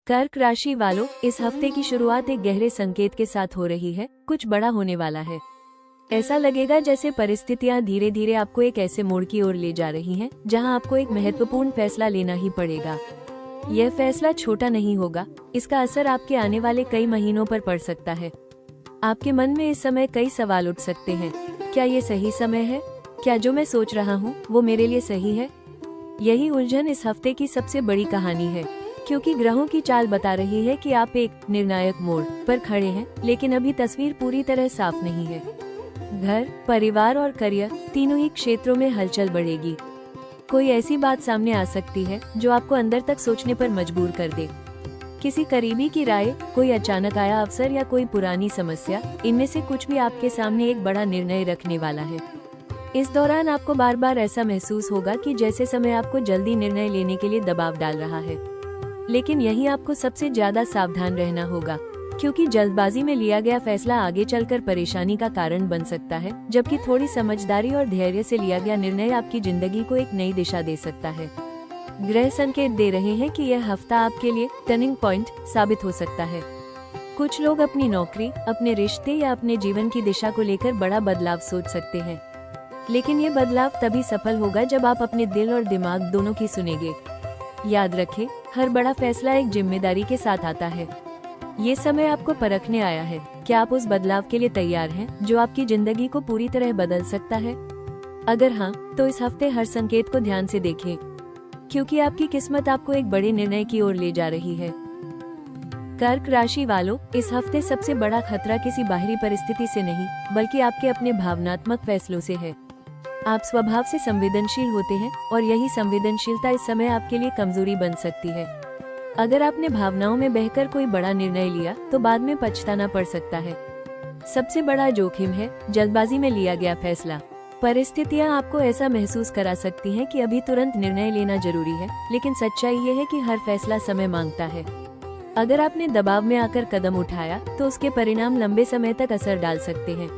कर्क राशि वालों, इस हफ्ते की शुरुआत एक गहरे संकेत के साथ हो रही है। कुछ बड़ा होने वाला है। ऐसा लगेगा जैसे परिस्थितियां धीरे धीरे आपको एक ऐसे मोड़ की ओर ले जा रही हैं, जहां आपको एक महत्वपूर्ण फैसला लेना ही पड़ेगा। यह फैसला छोटा नहीं होगा। इसका असर आपके आने वाले कई महीनों पर पड़ सकता है। आपके मन में इस समय कई सवाल उठ सकते हैं। क्या ये सही समय है? क्या जो मैं सोच रहा हूँ वो मेरे लिए सही है? यही उलझन इस हफ्ते की सबसे बड़ी कहानी है, क्योंकि ग्रहों की चाल बता रही है कि आप एक निर्णायक मोड़ पर खड़े हैं, लेकिन अभी तस्वीर पूरी तरह साफ नहीं है। घर, परिवार और करियर तीनों ही क्षेत्रों में हलचल बढ़ेगी। कोई ऐसी बात सामने आ सकती है जो आपको अंदर तक सोचने पर मजबूर कर दे। किसी करीबी की राय, कोई अचानक आया अवसर या कोई पुरानी समस्या, इनमें से कुछ भी आपके सामने एक बड़ा निर्णय रखने वाला है। इस दौरान आपको बार बार ऐसा महसूस होगा कि जैसे समय आपको जल्दी निर्णय लेने के लिए दबाव डाल रहा है। लेकिन यही आपको सबसे ज्यादा सावधान रहना होगा, क्योंकि जल्दबाजी में लिया गया फैसला आगे चलकर परेशानी का कारण बन सकता है, जबकि थोड़ी समझदारी और धैर्य से लिया गया निर्णय आपकी जिंदगी को एक नई दिशा दे सकता है। ग्रह संकेत दे रहे हैं कि यह हफ्ता आपके लिए टर्निंग पॉइंट साबित हो सकता है। कुछ लोग अपनी नौकरी, अपने रिश्ते या अपने जीवन की दिशा को लेकर बड़ा बदलाव सोच सकते हैं, लेकिन ये बदलाव तभी सफल होगा जब आप अपने दिल और दिमाग दोनों की सुनेंगे। याद रखें, हर बड़ा फैसला एक जिम्मेदारी के साथ आता है। ये समय आपको परखने आया है। क्या आप उस बदलाव के लिए तैयार हैं जो आपकी जिंदगी को पूरी तरह बदल सकता है? अगर हाँ, तो इस हफ्ते हर संकेत को ध्यान से देखें, क्योंकि आपकी किस्मत आपको एक बड़े निर्णय की ओर ले जा रही है। कर्क राशि वालों, इस हफ्ते सबसे बड़ा खतरा किसी बाहरी परिस्थिति से नहीं, बल्कि आपके अपने भावनात्मक फैसलों से है। आप स्वभाव से संवेदनशील होते हैं और यही संवेदनशीलता इस समय आपके लिए कमजोरी बन सकती है। अगर आपने भावनाओं में बहकर कोई बड़ा निर्णय लिया तो बाद में पछताना पड़ सकता है। सबसे बड़ा जोखिम है जल्दबाजी में लिया गया फैसला। परिस्थितियां आपको ऐसा महसूस करा सकती हैं कि अभी तुरंत निर्णय लेना जरूरी है, लेकिन सच्चाई ये है कि हर फैसला समय मांगता है। अगर आपने दबाव में आकर कदम उठाया तो उसके परिणाम लंबे समय तक असर डाल सकते हैं।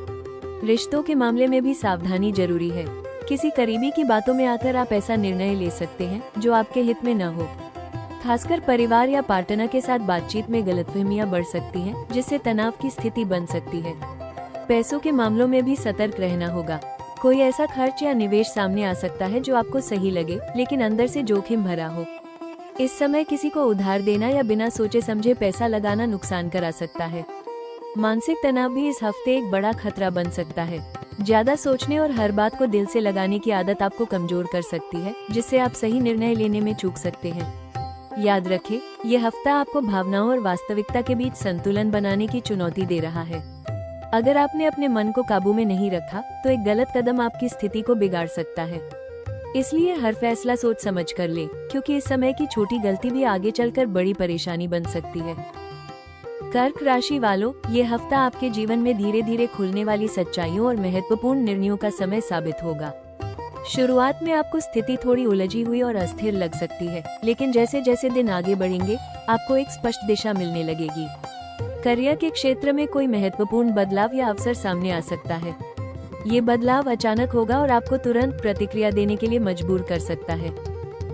रिश्तों के मामले में भी सावधानी जरूरी है। किसी करीबी की बातों में आकर आप ऐसा निर्णय ले सकते हैं जो आपके हित में न हो। खासकर परिवार या पार्टनर के साथ बातचीत में गलतफहमियां बढ़ सकती हैं, जिससे तनाव की स्थिति बन सकती है। पैसों के मामलों में भी सतर्क रहना होगा। कोई ऐसा खर्च या निवेश सामने आ सकता है जो आपको सही लगे, लेकिन अंदर से जोखिम भरा हो। इस समय किसी को उधार देना या बिना सोचे समझे पैसा लगाना नुकसान करा सकता है। मानसिक तनाव भी इस हफ्ते एक बड़ा खतरा बन सकता है। ज्यादा सोचने और हर बात को दिल से लगाने की आदत आपको कमजोर कर सकती है, जिससे आप सही निर्णय लेने में चूक सकते हैं। याद रखें, यह हफ्ता आपको भावनाओं और वास्तविकता के बीच संतुलन बनाने की चुनौती दे रहा है। अगर आपने अपने मन को काबू में नहीं रखा तो एक गलत कदम आपकी स्थिति को बिगाड़ सकता है। इसलिए हर फैसला सोच समझ कर लें, क्योंकि इस समय की छोटी गलती भी आगे चलकर बड़ी परेशानी बन सकती है। कर्क राशि वालों, ये हफ्ता आपके जीवन में धीरे धीरे खुलने वाली सच्चाइयों और महत्वपूर्ण निर्णयों का समय साबित होगा। शुरुआत में आपको स्थिति थोड़ी उलझी हुई और अस्थिर लग सकती है, लेकिन जैसे जैसे दिन आगे बढ़ेंगे आपको एक स्पष्ट दिशा मिलने लगेगी। करियर के क्षेत्र में कोई महत्वपूर्ण बदलाव या अवसर सामने आ सकता है। ये बदलाव अचानक होगा और आपको तुरंत प्रतिक्रिया देने के लिए मजबूर कर सकता है।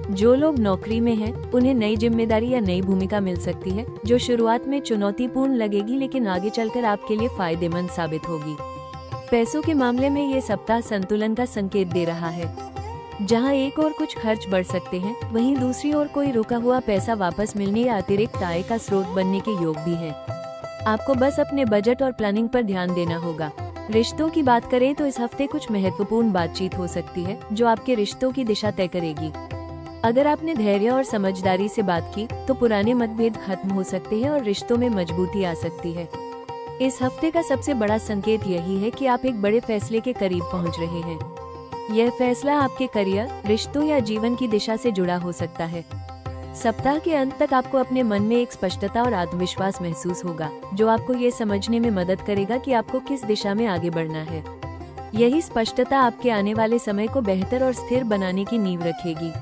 जो लोग नौकरी में हैं, उन्हें नई जिम्मेदारी या नई भूमिका मिल सकती है, जो शुरुआत में चुनौतीपूर्ण लगेगी लेकिन आगे चलकर आपके लिए फायदेमंद साबित होगी। पैसों के मामले में ये सप्ताह संतुलन का संकेत दे रहा है। जहां एक और कुछ खर्च बढ़ सकते हैं, वहीं दूसरी ओर कोई रुका हुआ पैसा वापस मिलने या अतिरिक्त आय का स्रोत बनने के योग भी है। आपको बस अपने बजट और प्लानिंग पर ध्यान देना होगा। रिश्तों की बात करें तो इस हफ्ते कुछ महत्वपूर्ण बातचीत हो सकती है जो आपके रिश्तों की दिशा तय करेगी। अगर आपने धैर्य और समझदारी से बात की तो पुराने मतभेद खत्म हो सकते हैं और रिश्तों में मजबूती आ सकती है। इस हफ्ते का सबसे बड़ा संकेत यही है कि आप एक बड़े फैसले के करीब पहुंच रहे हैं। यह फैसला आपके करियर, रिश्तों या जीवन की दिशा से जुड़ा हो सकता है। सप्ताह के अंत तक आपको अपने मन में एक स्पष्टता और आत्मविश्वास महसूस होगा, जो आपको ये समझने में मदद करेगा कि आपको किस दिशा में आगे बढ़ना है। यही स्पष्टता आपके आने वाले समय को बेहतर और स्थिर बनाने की नींव रखेगी।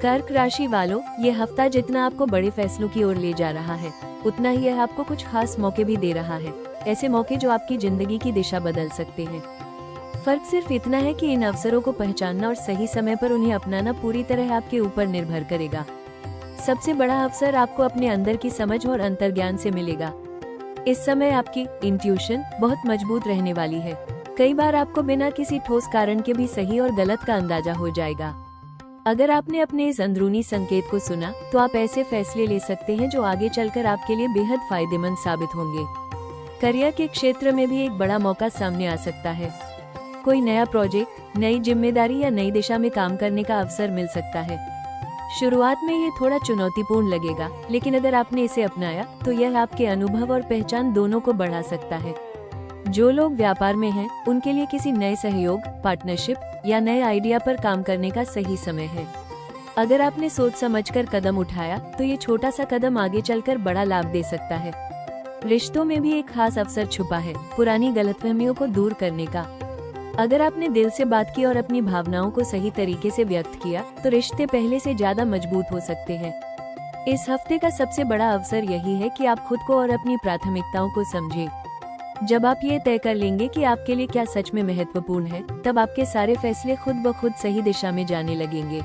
कर्क राशि वालों, ये हफ्ता जितना आपको बड़े फैसलों की ओर ले जा रहा है, उतना ही यह आपको कुछ खास मौके भी दे रहा है। ऐसे मौके जो आपकी जिंदगी की दिशा बदल सकते हैं। फर्क सिर्फ इतना है कि इन अवसरों को पहचानना और सही समय पर उन्हें अपनाना पूरी तरह आपके ऊपर निर्भर करेगा। सबसे बड़ा अवसर आपको अपने अंदर की समझ और अंतर्ज्ञान से मिलेगा। इस समय आपकी इंट्यूशन बहुत मजबूत रहने वाली है। कई बार आपको बिना किसी ठोस कारण के भी सही और गलत का अंदाजा हो जाएगा। अगर आपने अपने इस अंदरूनी संकेत को सुना तो आप ऐसे फैसले ले सकते हैं जो आगे चलकर आपके लिए बेहद फायदेमंद साबित होंगे। करियर के क्षेत्र में भी एक बड़ा मौका सामने आ सकता है। कोई नया प्रोजेक्ट, नई जिम्मेदारी या नई दिशा में काम करने का अवसर मिल सकता है। शुरुआत में ये थोड़ा चुनौतीपूर्ण लगेगा, लेकिन अगर आपने इसे अपनाया तो यह आपके अनुभव और पहचान दोनों को बढ़ा सकता है। जो लोग व्यापार में हैं, उनके लिए किसी नए सहयोग, पार्टनरशिप या नए आइडिया पर काम करने का सही समय है। अगर आपने सोच समझकर कदम उठाया तो ये छोटा सा कदम आगे चलकर बड़ा लाभ दे सकता है। रिश्तों में भी एक खास अवसर छुपा है, पुरानी गलतफहमियों को दूर करने का। अगर आपने दिल से बात की और अपनी भावनाओं को सही तरीके से व्यक्त किया तो रिश्ते पहले से ज्यादा मजबूत हो सकते हैं। इस हफ्ते का सबसे बड़ा अवसर यही है कि आप खुद को और अपनी प्राथमिकताओं को समझें। जब आप ये तय कर लेंगे कि आपके लिए क्या सच में महत्वपूर्ण है, तब आपके सारे फैसले खुद ब खुद सही दिशा में जाने लगेंगे।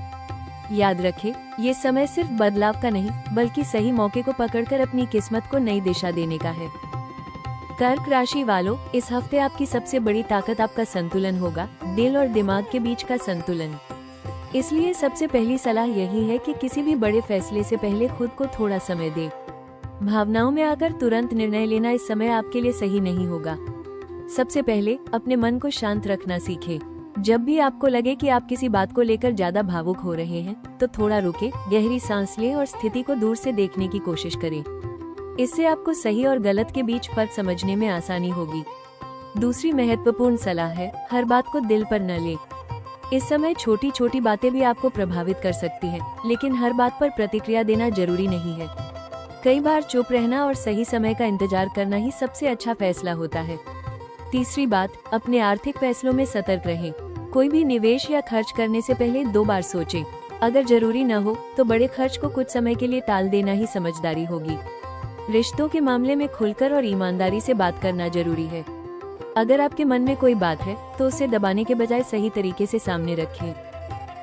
याद रखें, ये समय सिर्फ बदलाव का नहीं, बल्कि सही मौके को पकड़कर अपनी किस्मत को नई दिशा देने का है। कर्क राशि वालों, इस हफ्ते आपकी सबसे बड़ी ताकत आपका संतुलन होगा, दिल और दिमाग के बीच का संतुलन। इसलिए सबसे पहली सलाह यही है कि किसी भी बड़े फैसले से पहले खुद को थोड़ा समय दें। भावनाओं में आकर तुरंत निर्णय लेना इस समय आपके लिए सही नहीं होगा। सबसे पहले अपने मन को शांत रखना सीखें। जब भी आपको लगे कि आप किसी बात को लेकर ज्यादा भावुक हो रहे हैं, तो थोड़ा रुके, गहरी सांस लें और स्थिति को दूर से देखने की कोशिश करें। इससे आपको सही और गलत के बीच फर्क समझने में आसानी होगी। दूसरी महत्वपूर्ण सलाह है, हर बात को दिल पर न लें। इस समय छोटी छोटी बातें भी आपको प्रभावित कर सकती हैं, लेकिन हर बात पर प्रतिक्रिया देना जरूरी नहीं है। कई बार चुप रहना और सही समय का इंतजार करना ही सबसे अच्छा फैसला होता है। तीसरी बात, अपने आर्थिक फैसलों में सतर्क रहें। कोई भी निवेश या खर्च करने से पहले 2 बार सोचें। अगर जरूरी न हो तो बड़े खर्च को कुछ समय के लिए टाल देना ही समझदारी होगी। रिश्तों के मामले में खुलकर और ईमानदारी से बात करना जरूरी है। अगर आपके मन में कोई बात है तो उसे दबाने के बजाय सही तरीके से सामने रखें।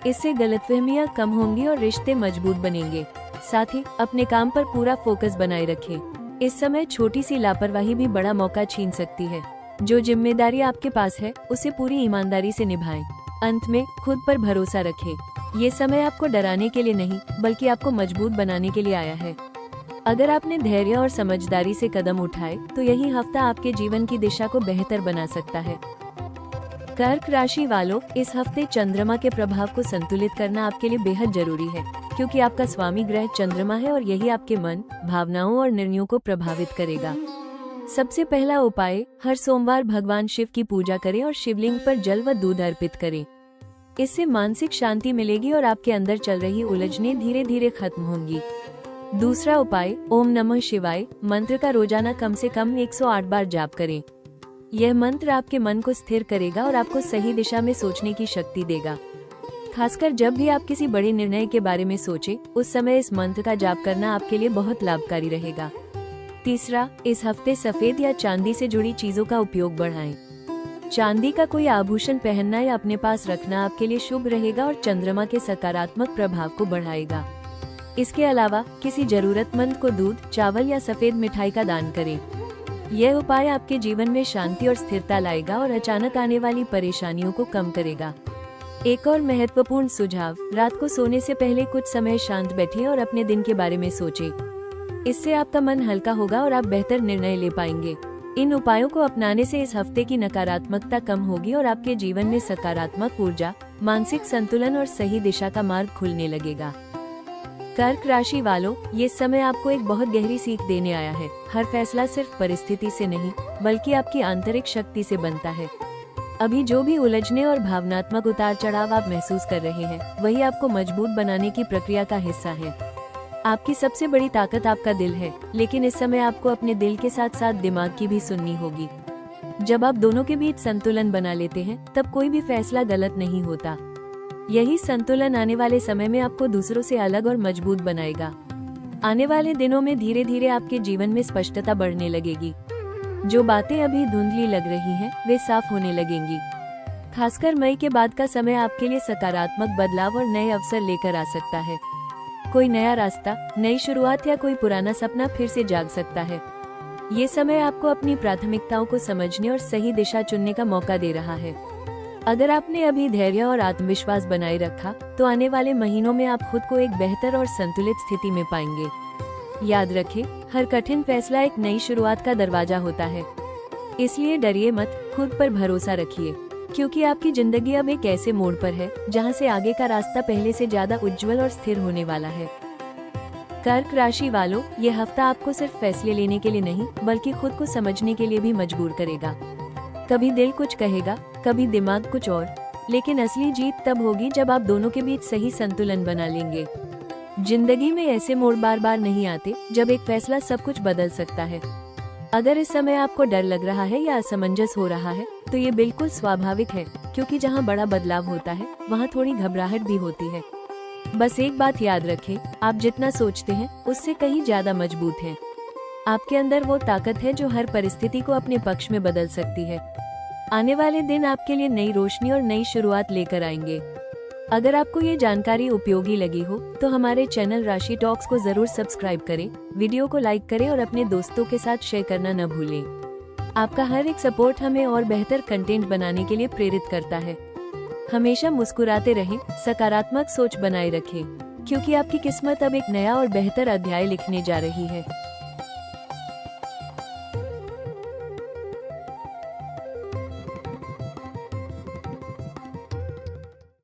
इससे गलतफहमियां कम होंगी और रिश्ते मजबूत बनेंगे। साथ ही अपने काम पर पूरा फोकस बनाए रखें। इस समय छोटी सी लापरवाही भी बड़ा मौका छीन सकती है। जो जिम्मेदारी आपके पास है उसे पूरी ईमानदारी से निभाएं। अंत में खुद पर भरोसा रखें। ये समय आपको डराने के लिए नहीं, बल्कि आपको मजबूत बनाने के लिए आया है। अगर आपने धैर्य और समझदारी से कदम उठाए तो यही हफ्ता आपके जीवन की दिशा को बेहतर बना सकता है। कर्क राशि वालों, इस हफ्ते चंद्रमा के प्रभाव को संतुलित करना आपके लिए बेहद जरूरी है, क्योंकि आपका स्वामी ग्रह चंद्रमा है और यही आपके मन, भावनाओं और निर्णयों को प्रभावित करेगा। सबसे पहला उपाय, हर सोमवार भगवान शिव की पूजा करें और शिवलिंग पर जल व दूध अर्पित करें। इससे मानसिक शांति मिलेगी और आपके अंदर चल रही उलझनें धीरे धीरे खत्म होंगी। दूसरा उपाय, ओम नमः शिवाय मंत्र का रोजाना कम से कम 108 बार जाप करें। यह मंत्र आपके मन को स्थिर करेगा और आपको सही दिशा में सोचने की शक्ति देगा। खासकर जब भी आप किसी बड़े निर्णय के बारे में सोचें, उस समय इस मंत्र का जाप करना आपके लिए बहुत लाभकारी रहेगा। तीसरा, इस हफ्ते सफेद या चांदी से जुड़ी चीजों का उपयोग बढ़ाएं। चांदी का कोई आभूषण पहनना या अपने पास रखना आपके लिए शुभ रहेगा और चंद्रमा के सकारात्मक प्रभाव को बढ़ाएगा। इसके अलावा किसी जरूरतमंद को दूध, चावल या सफेद मिठाई का दान करें। यह उपाय आपके जीवन में शांति और स्थिरता लाएगा और अचानक आने वाली परेशानियों को कम करेगा। एक और महत्वपूर्ण सुझाव, रात को सोने से पहले कुछ समय शांत बैठें और अपने दिन के बारे में सोचें। इससे आपका मन हल्का होगा और आप बेहतर निर्णय ले पाएंगे। इन उपायों को अपनाने से इस हफ्ते की नकारात्मकता कम होगी और आपके जीवन में सकारात्मक ऊर्जा, मानसिक संतुलन और सही दिशा का मार्ग खुलने लगेगा। कर्क राशि वालों, ये समय आपको एक बहुत गहरी सीख देने आया है। हर फैसला सिर्फ परिस्थिति से नहीं, बल्कि आपकी आंतरिक शक्ति से बनता है। अभी जो भी उलझने और भावनात्मक उतार चढ़ाव आप महसूस कर रहे हैं, वही आपको मजबूत बनाने की प्रक्रिया का हिस्सा है। आपकी सबसे बड़ी ताकत आपका दिल है, लेकिन इस समय आपको अपने दिल के साथ साथ दिमाग की भी सुननी होगी। जब आप दोनों के बीच संतुलन बना लेते हैं, तब कोई भी फैसला गलत नहीं होता। यही संतुलन आने वाले समय में आपको दूसरों से अलग और मजबूत बनाएगा। आने वाले दिनों में धीरे धीरे आपके जीवन में स्पष्टता बढ़ने लगेगी। जो बातें अभी धुंधली लग रही हैं, वे साफ होने लगेंगी। खासकर मई के बाद का समय आपके लिए सकारात्मक बदलाव और नए अवसर लेकर आ सकता है। कोई नया रास्ता, नई शुरुआत या कोई पुराना सपना फिर से जाग सकता है। ये समय आपको अपनी प्राथमिकताओं को समझने और सही दिशा चुनने का मौका दे रहा है। अगर आपने अभी धैर्य और आत्मविश्वास बनाए रखा, तो आने वाले महीनों में आप खुद को एक बेहतर और संतुलित स्थिति में पाएंगे। याद रखें, हर कठिन फैसला एक नई शुरुआत का दरवाजा होता है। इसलिए डरिए मत, खुद पर भरोसा रखिए, क्योंकि आपकी जिंदगी अब एक ऐसे मोड़ पर है जहां से आगे का रास्ता पहले से ज्यादा उज्जवल और स्थिर होने वाला है। कर्क राशि वालों, ये हफ्ता आपको सिर्फ फैसले लेने के लिए नहीं, बल्कि खुद को समझने के लिए भी मजबूर करेगा। कभी दिल कुछ कहेगा, कभी दिमाग कुछ और, लेकिन असली जीत तब होगी जब आप दोनों के बीच सही संतुलन बना लेंगे। जिंदगी में ऐसे मोड़ बार बार नहीं आते जब एक फैसला सब कुछ बदल सकता है। अगर इस समय आपको डर लग रहा है या असमंजस हो रहा है, तो ये बिल्कुल स्वाभाविक है, क्योंकि जहाँ बड़ा बदलाव होता है वहाँ थोड़ी घबराहट भी होती है। बस एक बात याद रखें, आप जितना सोचते हैं उससे कहीं ज्यादा मजबूत हैं। आपके अंदर वो ताकत है जो हर परिस्थिति को अपने पक्ष में बदल सकती है। आने वाले दिन आपके लिए नई रोशनी और नई शुरुआत लेकर आएंगे। अगर आपको ये जानकारी उपयोगी लगी हो, तो हमारे चैनल राशि टॉक्स को जरूर सब्सक्राइब करें, वीडियो को लाइक करें और अपने दोस्तों के साथ शेयर करना न भूलें। आपका हर एक सपोर्ट हमें और बेहतर कंटेंट बनाने के लिए प्रेरित करता है। हमेशा मुस्कुराते रहें, सकारात्मक सोच बनाए रखें, क्योंकि आपकी किस्मत अब एक नया और बेहतर अध्याय लिखने जा रही है।